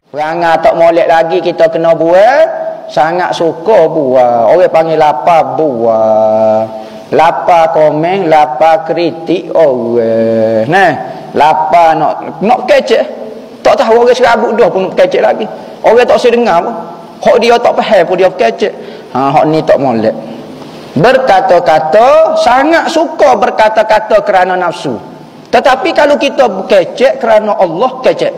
Perangai tak molek lagi kita kena buat. Sangat suka buat. Orang panggil lapar buat. Lapar komen, lapar kritik orang. Nah, lapar nak kecek. Tak tahu orang serabut dah pun nak kecek lagi. Orang tak sedengar pun. Hak dia tak faham pun dia kecek. Hak ni tak molek. Berkata-kata, sangat suka berkata-kata kerana nafsu. Tetapi kalau kita kecek kerana Allah, kecek.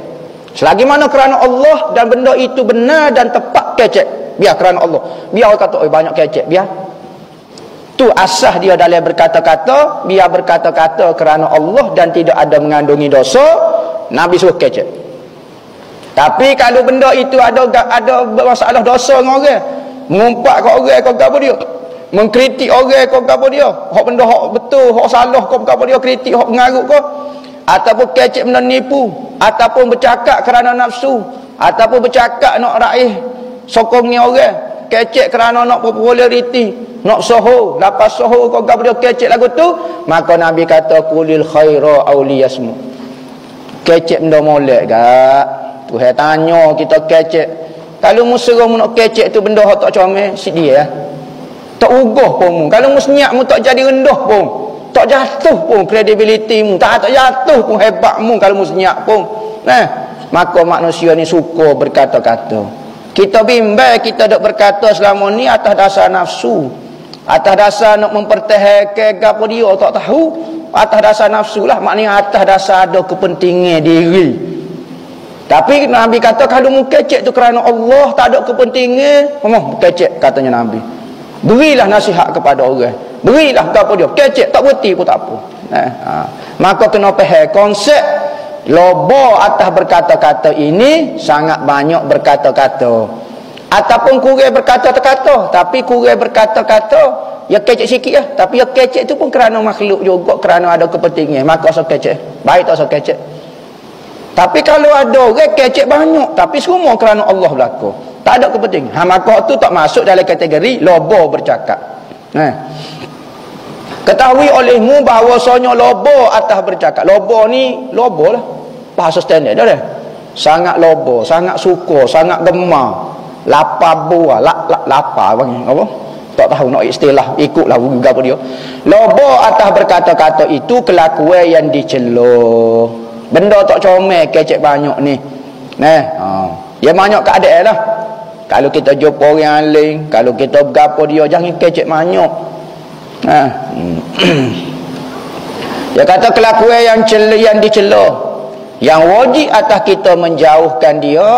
Selagi mana kerana Allah dan benda itu benar dan tepat, kecek. Biar kerana Allah. Biar orang kata, oh banyak kecek. Biar. Tu asah dia dalam berkata-kata. Biar berkata-kata kerana Allah dan tidak ada mengandungi dosa. Nabi suruh kecek. Tapi kalau benda itu ada masalah dosa dengan orang. Mengumpat ke orang ke apa dia. Mengkritik orang ke apa dia. Hak benda hak betul, hak salah ke apa dia. Kritik, hak mengarut ke. Ataupun kecek benda nipu. Ataupun bercakap kerana nafsu. Ataupun bercakap nak raih sokongnya orang. Kecek kerana nak populariti. Nak soho. Lepas soho kau apa dia kecek lagu tu. Maka Nabi kata kulil khaira awliyasmu. Kecek benda molek gak. Tuhan tanya kita kecek. Kalau musra mu nak kecek tu benda hak tak comel. Si dia. Tak ugah pun. Kalau musnyak mu tak jadi rendah pun. Tak jatuh pun kredibiliti mu. Tak jatuh pun hebat mu kalau musnyak pun. Nah, maka manusia ni suka berkata-kata. Kita bimbang kita dok berkata selama ni atas dasar nafsu. Atas dasar nak mempertahankan gapo dia tak tahu. Atas dasar nafsu lah, maknanya atas dasar ada kepentingan diri. Tapi Nabi kata kalau mu kecek tu kerana Allah, tak ada kepentingan, kecek katanya Nabi. Berilah nasihat kepada orang. Berilah gapo dia. Kecek tak berhenti pun tak apa. Maka kena faham konsep lobo atas berkata-kata ini sangat banyak berkata-kata. Ataupun kurang berkata-kata, tapi kurang berkata-kata ya kecek sikit lah. Tapi ya kecek tu pun kerana makhluk juga, kerana ada kepentingan. Maka so kecek. Baik tak so kecek. Tapi kalau ada orang kecek banyak, tapi semua kerana Allah berlaku. Tak ada kepentingan. Maka tu tak masuk dalam kategori lobo bercakap. Ketahui olehmu bahawasanya lobo atas bercakap. Lobo ni, lobo lah. Bahasa standard dah dah. Sangat lobo, sangat suka, sangat gemar. Lapar buah, lapar panggil. Apa? Tak tahu nak istilah, ikutlah apa dia. Lobo atas berkata-kata itu kelakuan yang dicela. Benda tak comel, kecek banyak ni. Ya banyak keadaan lah. Kalau kita jumpa orang lain, kalau kita bergapo dia, jangan kecek banyak. Dia kata kelakuan yang dicela, yang wajib atas kita menjauhkan dia.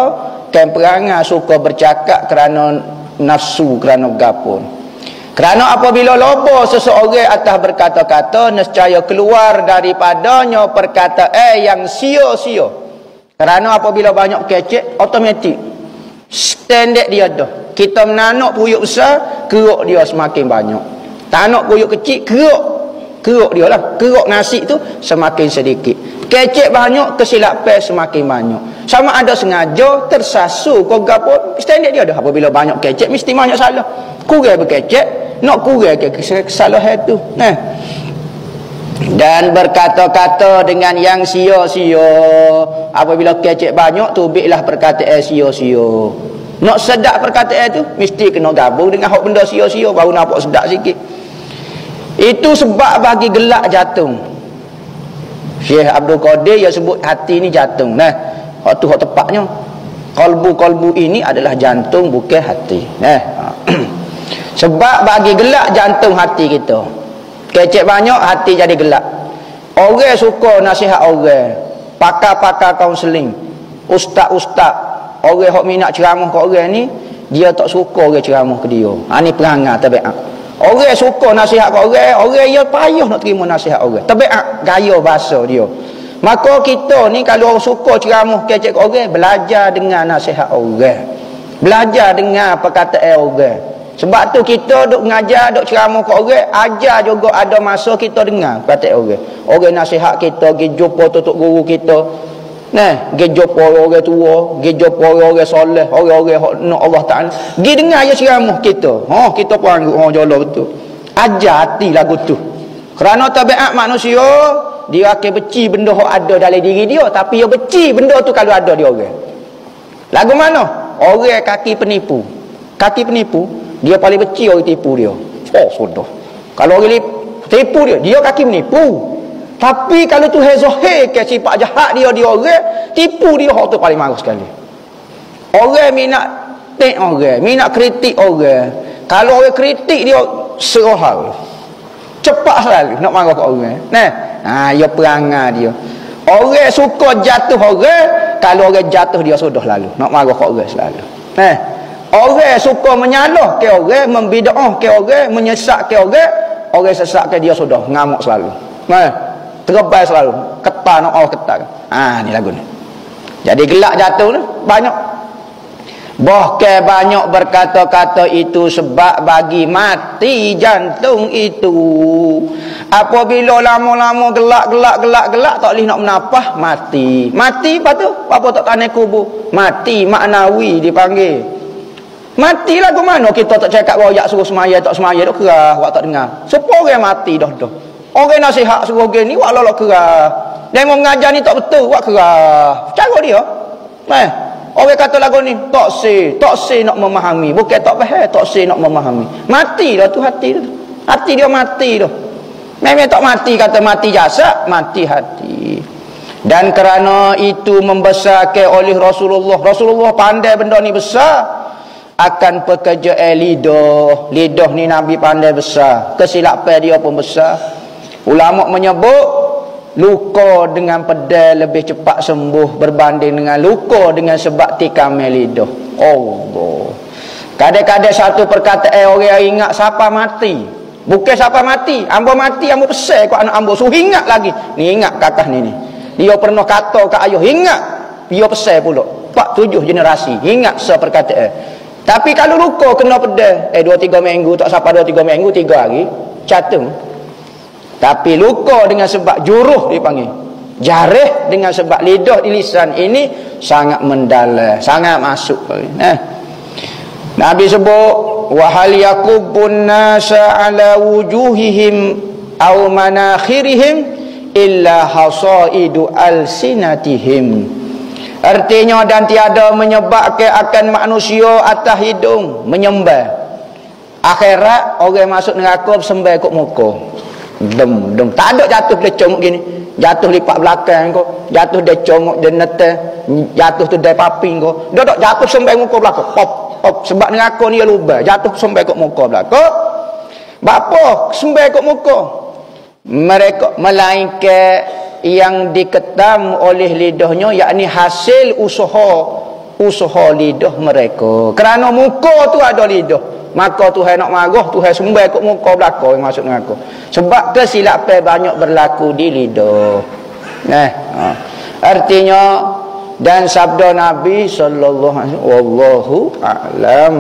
Kan perangai suka bercakap kerana nafsu, kerana gapo. Kerana apabila lobo seseorang atas berkata-kata, nescaya keluar daripadanya perkataan yang sia-sia. Kerana apabila banyak kecek, automatik standard dia dah. Kita menanak puyuk besar, keruk dia semakin banyak. Tanak puyuk kecil, keruk dia lah. Keruk nasi tu semakin sedikit. Kecek banyak, kesilapan semakin banyak. Sama ada sengaja, tersasu, kau gapo, standard dia dah. Apabila banyak kecek, mesti banyak salah. Kurang berkecek, nak kurang kesalahan tu. Dan berkata-kata dengan yang sia-sia. Apabila kecek banyak, tubiklah perkataan sia-sia. Nak sedap perkataan tu, mesti kena gabung dengan hak benda sia-sia, baru nampak sedap sikit. Itu sebab bagi gelak jantung. Syekh Abdul Qadir dia sebut hati ni jantung. Hak tu hak tepatnya. Kalbu-kalbu ini adalah jantung, bukan hati. Sebab bagi gelak jantung hati kita. Kecek banyak, hati jadi gelak. Orang suka nasihat orang. Pakar-pakar kaunseling. Ustaz-ustaz. Orang hak minat ceramah ke orang ni, dia tak suka orang ceramah ke dia. Ni perangai tabiat. Orang suka nasihat ke orang yang payah nak terima nasihat orang. Tabiat gaya bahasa dia. Maka kita ni kalau suka ceramah kecek ke orang, belajar dengan nasihat orang. Belajar dengan perkataan orang. Sebab tu kita duk mengajar, duk ceramah ke orang, ajar juga ada masa kita dengar perkataan orang. Orang nasihat kita, pergi jumpa tutup guru kita. Pergi jumpa orang tua, pergi jumpa orang soleh, orang-orang nak Allah Ta'ala. Pergi dengar je ceramah kita. Kita pun anggap jalan betul. Ajar hati lagu tu. Kerana tabiat manusia dia akan benci benda yang ada dalam diri dia, tapi dia benci benda tu kalau ada di orang. Lagu mana? Orang kaki penipu. Kaki penipu, dia paling benci orang tipu dia. Oh, sudah. Kalau orang tipu dia, dia kaki menipu. Tapi kalau tu hezohe ke sifat jahat dia orang, tipu dia hak tu paling marah sekali. Orang minat orang, minat kritik orang. Kalau orang kritik dia serah. Cepat selalu nak marah kat orang. Nah, dia perangai dia. Orang suka jatuh orang, kalau orang jatuh dia sudah lalu nak marah kat orang selalu. Orang suka menyalah ke orang, membidah ke orang, menyesak ke orang sesak ke dia sudah ngamuk selalu. Terbaik selalu, ketar nak ketar. Ni lagu ni. Jadi gelak jatuh ni banyak. Bahkan banyak berkata-kata itu sebab bagi mati jantung itu. Apabila lama-lama gelak tak boleh nak menapah, mati. Mati apa tu? Apa tak tanah kubur? Mati maknawi dipanggil. Mati lagu mana kita tak cakap royak suruh semaya tak semaya dak kerah, awak tak dengar. Supaya orang mati dah. Orang nasihat suruh gini wak lolok kerah. Dia mau mengajar ni tak betul, wak kerah. Cara dia. Orang kata lagu ni tak si nak memahami, bukan tak faham, tak si nak memahami. Mati dah tu hati tu. Hati dia mati dah. Memang tak mati kata mati jasad, mati hati. Dan kerana itu membesarkan oleh Rasulullah. Rasulullah pandai benda ni besar. Akan pekerjaan lidah. Lidah ni Nabi pandai besar. Kesilapan dia pun besar. Ulama menyebut luka dengan pedal lebih cepat sembuh berbanding dengan luka dengan sebab tikaman lidah. Allah. Kadang-kadang satu perkataan orang ingat siapa mati. Bukan siapa mati. Ambo mati, ambo pesan kat anak ambo. Suruh ingat lagi. Ni ingat kakak ni. Dia pernah kata kat ayah. Ingat. Dia pesan pula. 4-7 generasi. Ingat seperkataan. Tapi kalau luka kena pedal. 2-3 minggu. Tak sampai 2-3 minggu. 3 hari. Catung. Tapi luka dengan sebab juruh dipanggil. Jarih dengan sebab lidah di lisan ini sangat mendalam, sangat masuk. Nabi sebut wa hal yakubun nasa ala wujuhihim aw manakhirihim illa hasaidu alsinatihim. Artinya dan tiada menyebabkan akan manusia atas hidung menyembah. Akhirat orang masuk neraka sembah kat muka. Dem. Tak ada jatuh dia comok gini. Jatuh lipat belakang kau. Jatuh dia comok dia netel. Jatuh tu dia paping kau. Dia tak jatuh sampai muka belakang. Pop. Sebab neraka ni dia lubang. Jatuh sampai kat muka belakang. Bapa sampai kat muka. Mereka melainkan yang diketam oleh lidahnya, yakni hasil usaha lidah mereka. Kerana muka tu ada lidah, maka Tuhan nak marah, Tuhan sembah kat muka belakang yang masuk neraka. Sebab kesilapan banyak berlaku di lidah. Artinya dan sabda Nabi sallallahu alaihi wasallam, wallahu a'lam.